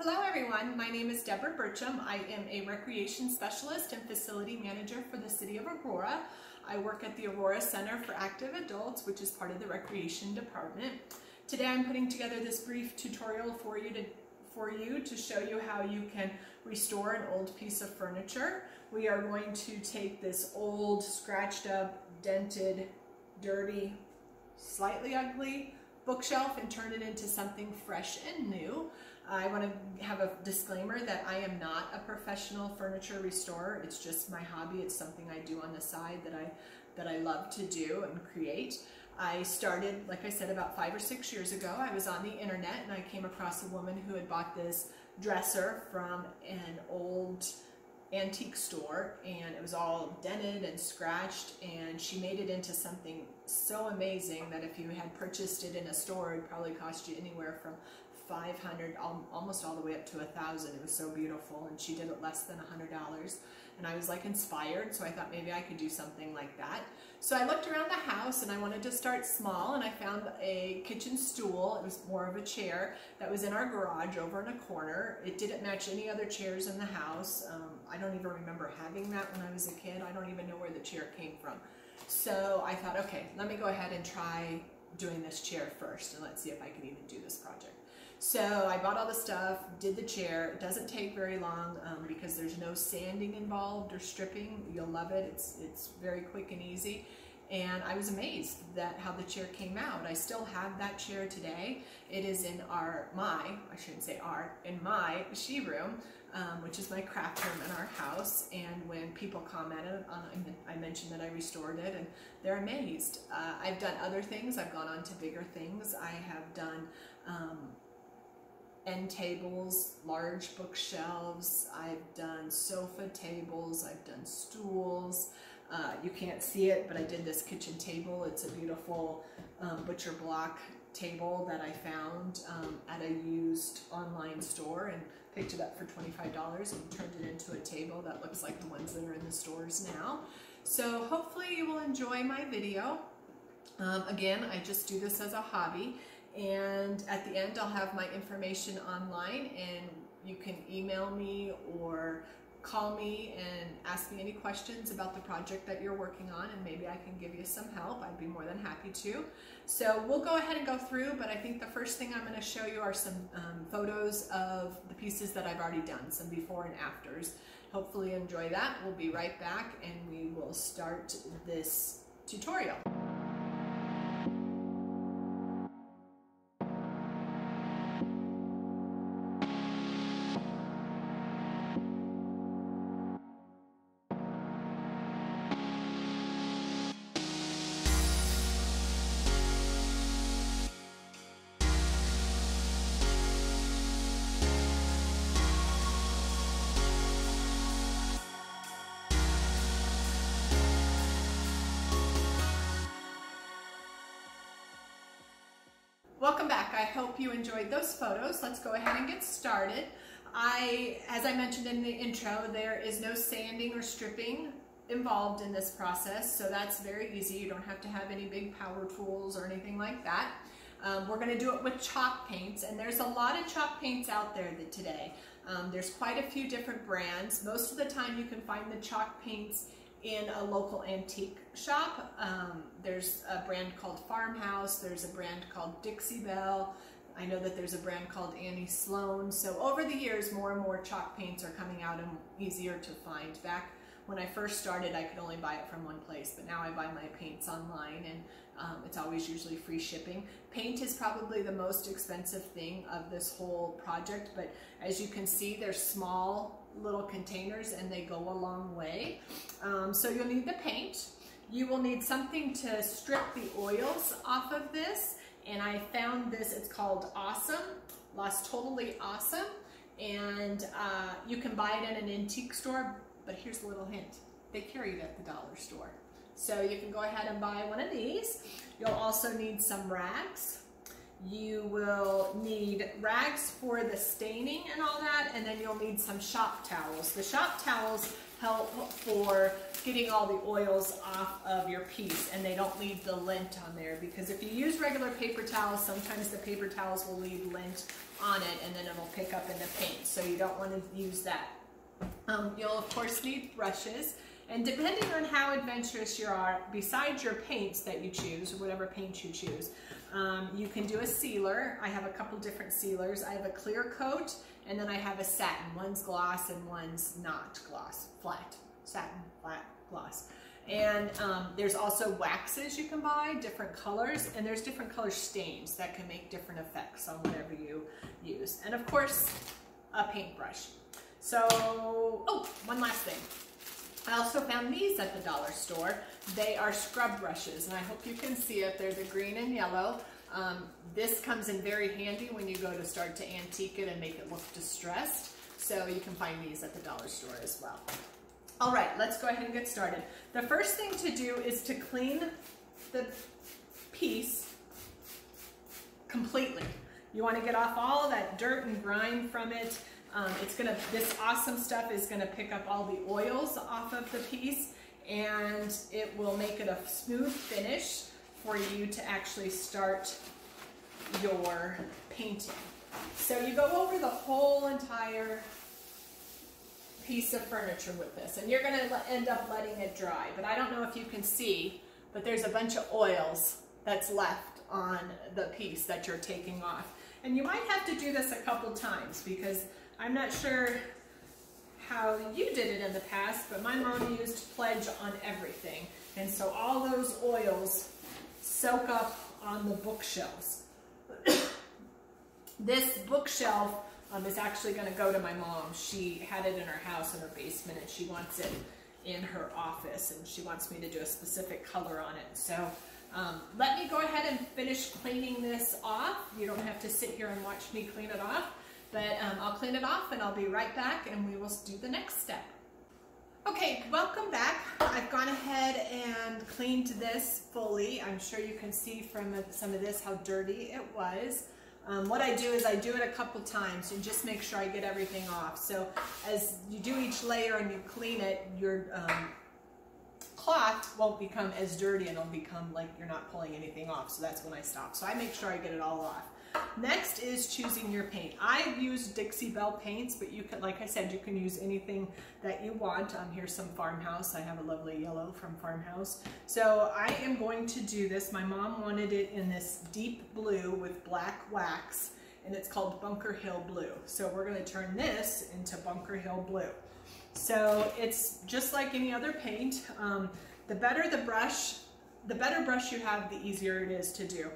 Hello everyone, my name is Deborah Burcham. I am a recreation specialist and facility manager for the city of Aurora. I work at the Aurora Center for Active Adults, which is part of the recreation department. Today I'm putting together this brief tutorial for you to show you how you can restore an old piece of furniture. We are going to take this old, scratched up, dented, dirty, slightly ugly bookshelf and turn it into something fresh and new. I want to have a disclaimer that I am not a professional furniture restorer. It's just my hobby. It's something I do on the side that I love to do and create. I started, like I said, about 5 or 6 years ago. I was on the internet and I came across a woman who had bought this dresser from an old antique store, and it was all dented and scratched, and she made it into something so amazing that if you had purchased it in a store, it'd probably cost you anywhere from $500 almost all the way up to $1,000. It was so beautiful, and she did it less than $100, and I was like inspired, so I thought maybe I could do something like that. So I looked around the house and I wanted to start small, and I found a kitchen stool. It was more of a chair that was in our garage over in a corner. It didn't match any other chairs in the house. I don't even remember having that when I was a kid. I don't even know where the chair came from. So I thought, okay, let me go ahead and try doing this chair first, and let's see if I can even do this project. So I bought all the stuff, did the chair. It doesn't take very long because there's no sanding involved or stripping. You'll love it. It's very quick and easy. And I was amazed at how the chair came out. I still have that chair today. It is in my she room, which is my craft room in our house. And when people commented on it, I mentioned that I restored it, and they're amazed. I've done other things. I've gone on to bigger things. I have done end tables, large bookshelves. I've done sofa tables. I've done stools. You can't see it, but I did this kitchen table. It's a beautiful butcher block table that I found at a used online store and picked it up for $25 and turned it into a table that looks like the ones that are in the stores now. So hopefully you will enjoy my video. Again, I just do this as a hobby, and at the end I'll have my information online, and you can email me or call me and ask me any questions about the project that you're working on, and maybe I can give you some help. I'd be more than happy to. So we'll go ahead and go through, but I think the first thing I'm going to show you are some photos of the pieces that I've already done, some before and afters. Hopefully you enjoy that. We'll be right back and we will start this tutorial. Welcome back. I hope you enjoyed those photos. Let's go ahead and get started. As I mentioned in the intro, there is no sanding or stripping involved in this process, so that's very easy. You don't have to have any big power tools or anything like that. We're going to do it with chalk paints, and there's a lot of chalk paints out there today. There's quite a few different brands. Most of the time you can find the chalk paints in a local antique shop. There's a brand called Farmhouse, there's a brand called Dixie Belle, I know that there's a brand called Annie Sloan. So over the years, more and more chalk paints are coming out and easier to find. Back when I first started, I could only buy it from one place, but now I buy my paints online, and it's always usually free shipping. Paint is probably the most expensive thing of this whole project, but as you can see, they're small little containers and they go a long way. So you'll need the paint. You will need something to strip the oils off of this, and I found this. It's called Awesome, Lost Totally Awesome, and you can buy it in an antique store, but here's a little hint. They carry it at the dollar store. So you can go ahead and buy one of these. You'll also need some rags. You will need rags for the staining and all that, and then you'll need some shop towels. The shop towels help for getting all the oils off of your piece, and they don't leave the lint on there, because if you use regular paper towels, sometimes the paper towels will leave lint on it and then it'll pick up in the paint, so you don't want to use that. You'll of course need brushes, and depending on how adventurous you are, besides your paints that you choose, or whatever paint you choose, you can do a sealer. I have a couple different sealers. I have a clear coat, and then I have a satin. One's gloss and one's not gloss, flat, satin, flat, gloss. And there's also waxes you can buy, different colors, and there's different color stains that can make different effects on whatever you use. And of course, a paintbrush. So, oh, one last thing. I also found these at the dollar store. They are scrub brushes, and I hope you can see it. They're the green and yellow. This comes in very handy when you go to start to antique it and make it look distressed. So you can find these at the dollar store as well. All right, let's go ahead and get started. The first thing to do is to clean the piece completely. You want to get off all of that dirt and grime from it. This awesome stuff is gonna pick up all the oils off of the piece, and it will make it a smooth finish for you to actually start your painting. So you go over the whole entire piece of furniture with this, and you're gonna end up letting it dry. But I don't know if you can see, but there's a bunch of oils that's left on the piece that you're taking off. And you might have to do this a couple times, because I'm not sure how you did it in the past, but my mom used Pledge on everything. And so all those oils soak up on the bookshelves. This bookshelf is actually going to go to my mom. She had it in her house in her basement, and she wants it in her office, and she wants me to do a specific color on it. So let me go ahead and finish cleaning this off. You don't have to sit here and watch me clean it off. But I'll clean it off and I'll be right back, and we will do the next step. Okay, welcome back. I've gone ahead and cleaned this fully. I'm sure you can see from some of this how dirty it was. What I do is I do it a couple times and just make sure I get everything off. So as you do each layer and you clean it, your cloth won't become as dirty, and it'll become like you're not pulling anything off. So that's when I stop. So I make sure I get it all off. Next is choosing your paint. I use Dixie Belle paints, but you can, like I said, you can use anything that you want. Here's some Farmhouse. I have a lovely yellow from Farmhouse. So I am going to do this. My mom wanted it in this deep blue with black wax, and it's called Bunker Hill Blue. So we're going to turn this into Bunker Hill Blue. So it's just like any other paint. The better brush you have, the easier it is to do.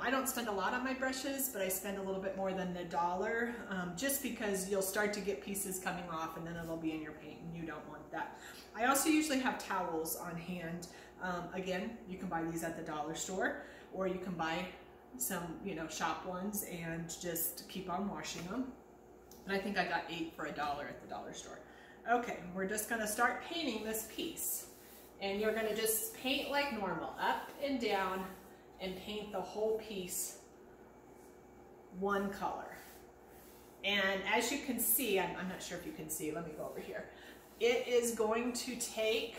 I don't spend a lot on my brushes, but I spend a little bit more than $1, just because you'll start to get pieces coming off, and then it'll be in your paint, and you don't want that. I also usually have towels on hand. Again, you can buy these at the dollar store, or you can buy some, shop ones and just keep on washing them. And I think I got 8 for $1 at the dollar store. Okay, we're just gonna start painting this piece. And you're gonna just paint like normal, up and down, and paint the whole piece one color. And as you can see, I'm not sure if you can see, let me go over here. It is going to take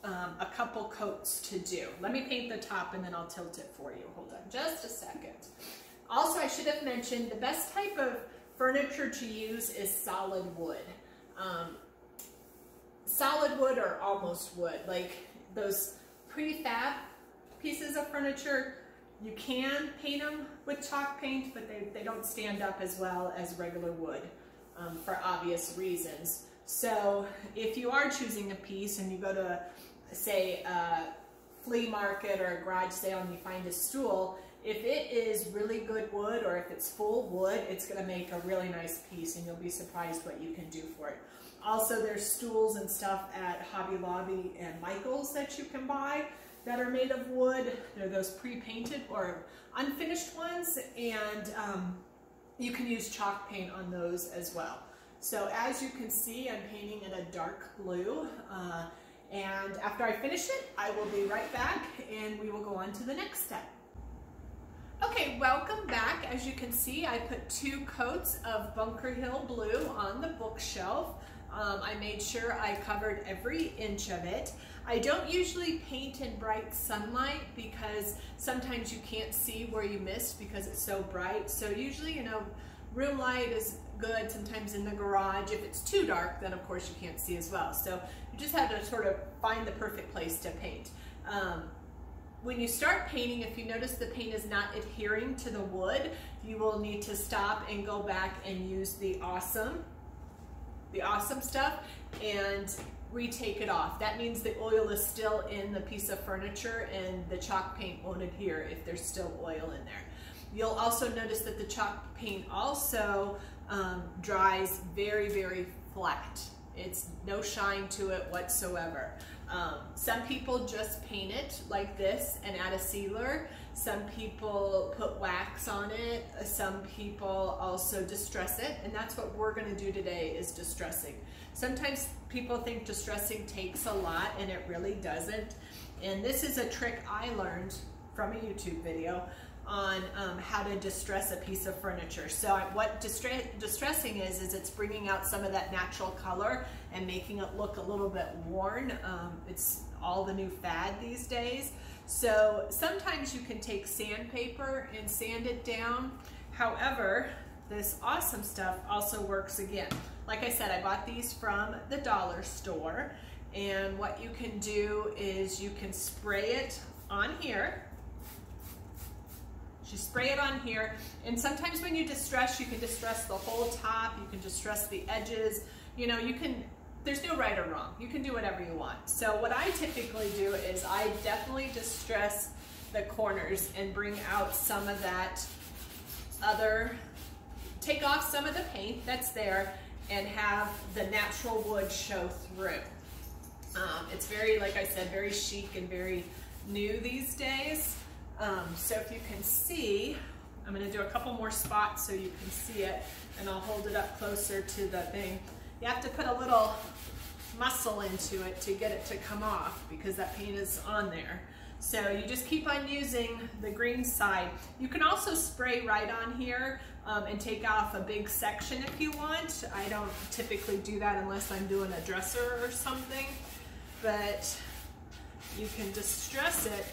a couple coats to do. Let me paint the top and then I'll tilt it for you. Hold on just a second. Also, I should have mentioned the best type of furniture to use is solid wood. Solid wood or almost wood, like those prefab pieces of furniture, you can paint them with chalk paint, but they don't stand up as well as regular wood for obvious reasons. So if you are choosing a piece and you go to, say, a flea market or a garage sale and you find a stool, if it is really good wood or if it's full wood, it's going to make a really nice piece, and you'll be surprised what you can do for it. Also, there's stools and stuff at Hobby Lobby and Michael's that you can buy that are made of wood. They're those pre-painted or unfinished ones, and you can use chalk paint on those as well. So as you can see, I'm painting in a dark blue, and after I finish it, I will be right back and we will go on to the next step. Okay, welcome back. As you can see, I put 2 coats of Bunker Hill Blue on the bookshelf. I made sure I covered every inch of it. I don't usually paint in bright sunlight because sometimes you can't see where you missed because it's so bright. So usually, you know, room light is good, sometimes in the garage. If it's too dark, then of course you can't see as well. So you just have to sort of find the perfect place to paint. When you start painting, if you notice the paint is not adhering to the wood, you will need to stop and go back and use the awesome stuff and retake it off. That means the oil is still in the piece of furniture and the chalk paint won't adhere if there's still oil in there. You'll also notice that the chalk paint also dries very, very flat. It's no shine to it whatsoever. Some people just paint it like this and add a sealer. Some people put wax on it. Some people also distress it, and that's what we're going to do today is distressing. Sometimes people think distressing takes a lot, and it really doesn't. And this is a trick I learned from a YouTube video on how to distress a piece of furniture. So what distressing is it's bringing out some of that natural color and making it look a little bit worn. It's all the new fad these days. So sometimes you can take sandpaper and sand it down. However, this awesome stuff also works again. Like I said, I bought these from the dollar store, and what you can do is you can spray it on here. You spray it on here, and sometimes when you distress, you can distress the whole top, you can distress the edges, you know, you can, there's no right or wrong. You can do whatever you want. So what I typically do is I definitely distress the corners and bring out some of that other, take off some of the paint that's there and have the natural wood show through. It's very, like I said, very chic and very new these days. So if you can see, I'm going to do a couple more spots so you can see it, and I'll hold it up closer to the thing. You have to put a little muscle into it to get it to come off because that paint is on there. So you just keep on using the green side. You can also spray right on here and take off a big section if you want. I don't typically do that unless I'm doing a dresser or something, but you can distress it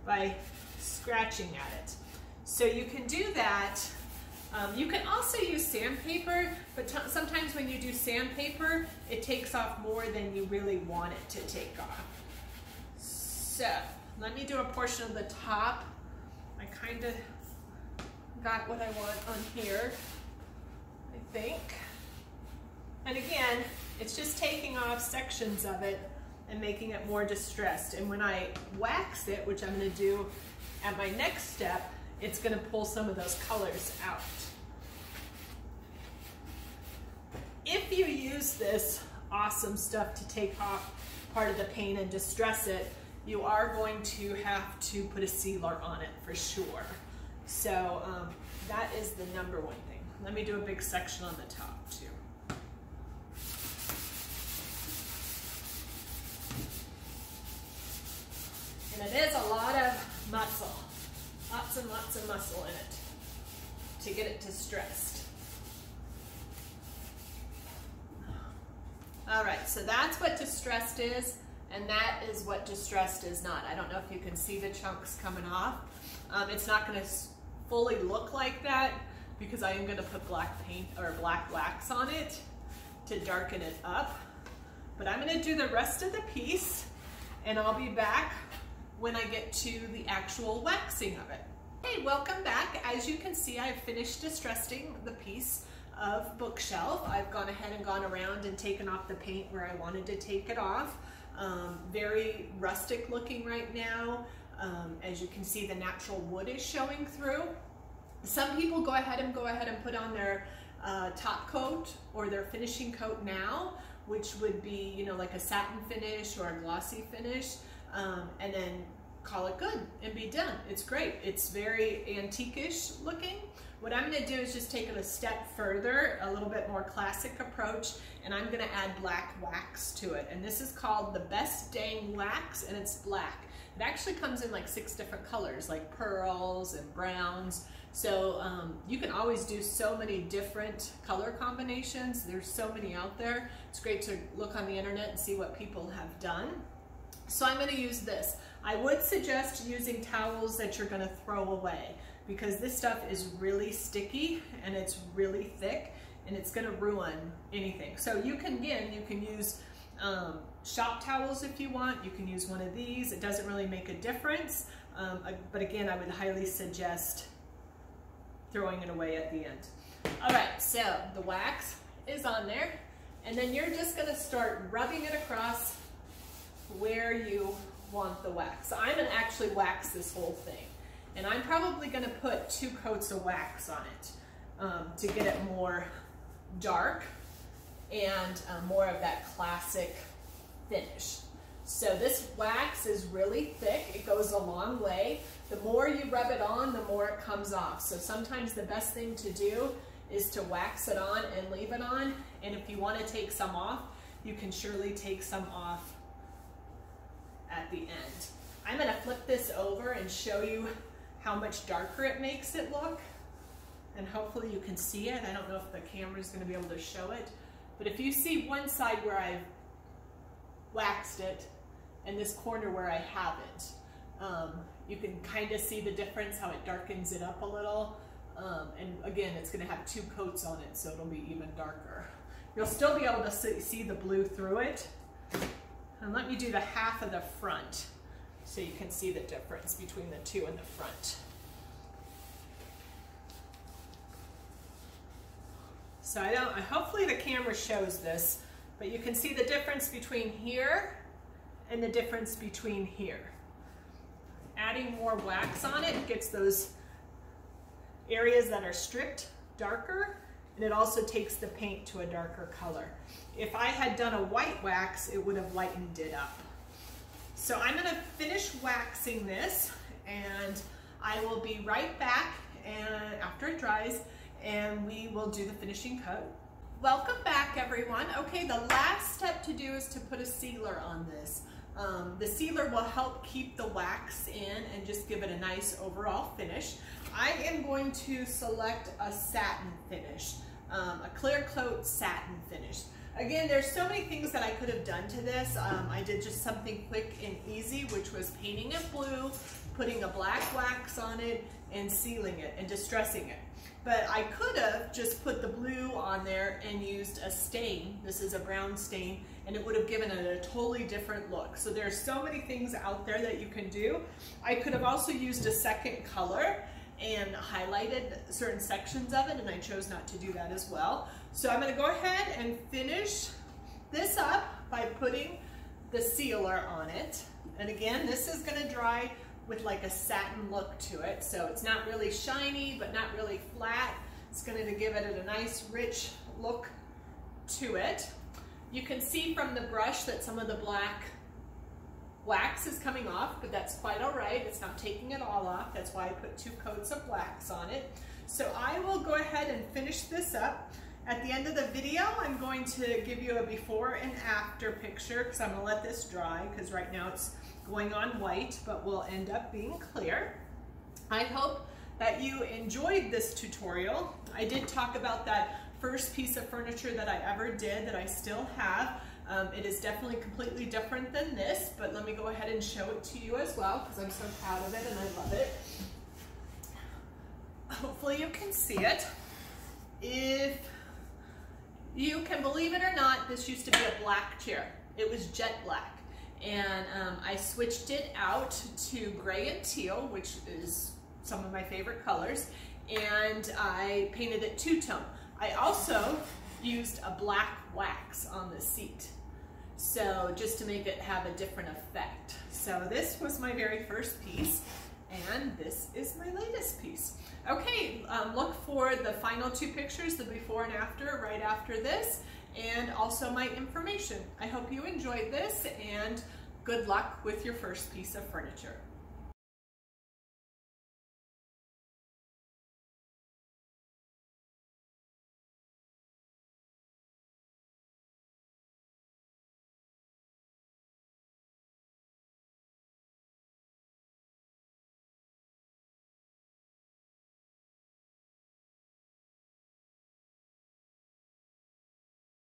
by scratching at it. So you can do that. You can also use sandpaper, but sometimes when you do sandpaper, it takes off more than you really want it to take off. So let me do a portion of the top. I kind of got what I want on here, I think. And again, it's just taking off sections of it and making it more distressed. And when I wax it, which I'm going to do at my next step, it's going to pull some of those colors out. If you use this awesome stuff to take off part of the paint and distress it, you are going to have to put a sealer on it for sure. So that is the number one thing. Let me do a big section on the top too. And it is a lot of muscle, lots and lots of muscle in it to get it distressed. All right, so that's what distressed is, and that is what distressed is not. I don't know if you can see the chunks coming off. It's not going to fully look like that because I am going to put black paint or black wax on it to darken it up. But I'm going to do the rest of the piece, and I'll be back when I get to the actual waxing of it. Hey, welcome back. As you can see, I've finished distressing the piece of bookshelf. I've gone ahead and gone around and taken off the paint where I wanted to take it off. Very rustic looking right now. As you can see, the natural wood is showing through. Some people go ahead and put on their top coat or their finishing coat now, which would be, you know, like a satin finish or a glossy finish, and then call it good and be done. It's great. It's very antique-ish looking. What I'm going to do is just take it a step further, a little bit more classic approach, and I'm going to add black wax to it. And this is called the Best Dang Wax, and it's black. It actually comes in like 6 different colors, like pearls and browns. So you can always do so many different color combinations. There's so many out there. It's great to look on the internet and see what people have done. So I'm going to use this. I would suggest using towels that you're going to throw away, because this stuff is really sticky and it's really thick and it's going to ruin anything. So you can use shop towels if you want. You can use one of these. It doesn't really make a difference. But again, I would highly suggest throwing it away at the end. All right, so the wax is on there, and then you're just going to start rubbing it across where you want the wax. So I'm going to actually wax this whole thing, and I'm probably going to put 2 coats of wax on it to get it more dark and more of that classic finish. So this wax is really thick. It goes a long way. The more you rub it on, the more it comes off. So sometimes the best thing to do is to wax it on and leave it on. And if you want to take some off, you can surely take some off at the end. I'm going to flip this over and show you how much darker it makes it look. And hopefully you can see it. I don't know if the camera is going to be able to show it. But if you see one side where I've waxed it and this corner where I haven't, you can kind of see the difference, how it darkens it up a little. And again, it's going to have 2 coats on it, so it'll be even darker. You'll still be able to see the blue through it. And let me do the half of the front so you can see the difference between the 2 in the front. So hopefully the camera shows this, but you can see the difference between here and the difference between here. Adding more wax on it gets those areas that are stripped darker, and it also takes the paint to a darker color. If I had done a white wax, it would have lightened it up. So I'm going to finish waxing this, and I will be right back after it dries, and we will do the finishing coat. Welcome back, everyone. Okay, the last step to do is to put a sealer on this. The sealer will help keep the wax in and just give it a nice overall finish. I am going to select a satin finish, a clear coat satin finish. Again, there's so many things that I could have done to this. I did just something quick and easy, which was painting it blue, putting a black wax on it, and sealing it and distressing it. But I could have just put the blue on there and used a stain. This is a brown stain, and it would have given it a totally different look. So there's so many things out there that you can do. I could have also used a second color and highlighted certain sections of it, and I chose not to do that as well. So I'm going to go ahead and finish this up by putting the sealer on it. And again, this is going to dry with like a satin look to it. So it's not really shiny, but not really flat. It's going to give it a nice rich look to it. You can see from the brush that some of the black wax is coming off, but that's quite all right. It's not taking it all off. That's why I put 2 coats of wax on it. So I will go ahead and finish this up. At the end of the video, I'm going to give you a before and after picture, because I'm going to let this dry, because right now it's going on white, but will end up being clear. I hope that you enjoyed this tutorial. I did talk about that first piece of furniture that I ever did that I still have. It is definitely completely different than this, but let me go ahead and show it to you as well, because I'm so proud of it and I love it. Hopefully you can see it. If you can believe it or not, this used to be a black chair. It was jet black. And I switched it out to gray and teal, which is some of my favorite colors, and I painted it 2-tone. I also used a black wax on the seat, so just to make it have a different effect. So this was my very first piece, and this is my latest piece. Okay, look for the final 2 pictures, the before and after, right after this, and also my information. I hope you enjoyed this, and good luck with your first piece of furniture.